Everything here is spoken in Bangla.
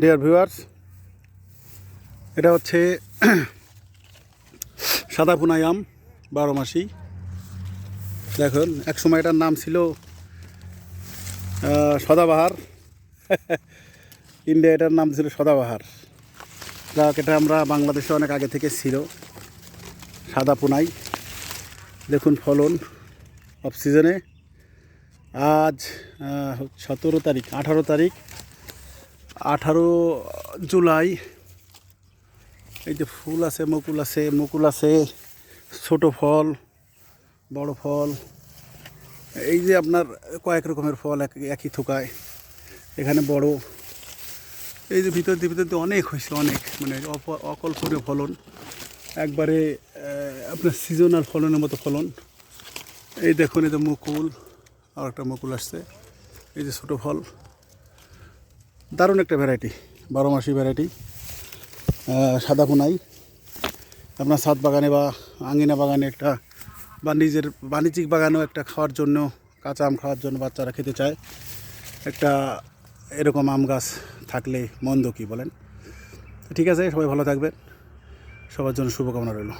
ডিয়ার ভিউয়ার্স, এটা হচ্ছে সাদা পুনাই আম, 12 মাসি। দেখুন, এক সময় এটার নাম ছিল সদাবাহার। ইন্ডিয়া এটার নাম ছিল সদাবাহার। যাক, এটা আমরা বাংলাদেশে অনেক আগে থেকে ছিল সাদা পুনাই। দেখুন ফলন অফ সিজনে। আজ 17 তারিখ, 18 তারিখ, 18 জুলাই। এই যে ফুল আছে, মুকুল আছে, ছোট ফল, বড় ফল, এই যে আপনার কয়েক রকমের ফল একই থোকায়। এখানে বড়, এই যে ভিতর দিয়ে অনেক হয়েছে, অনেক মানে অকল্পনীয় ফলন, একবারে আপনার সিজনাল ফলনের মতো ফলন। এই দেখুন, এই যে মুকুল, আর একটা মুকুল আসছে, এই যে ছোটো ফল। দারুণ একটা ভ্যারাইটি, 12 মাসি ভ্যারাইটি সাদা পুনাই। আপনার ছাদ বাগানে বা আঙিনা বাগানে একটা, বা নিজের বাণিজ্যিক বাগানেও একটা খাওয়ার জন্য, কাঁচা আম খাওয়ার জন্য বাচ্চারা খেতে চায়, একটা এরকম আম গাছ থাকলে মন্দ কি বলেন? ঠিক আছে, সবাই ভালো থাকবেন, সবার জন্য শুভকামনা রইল।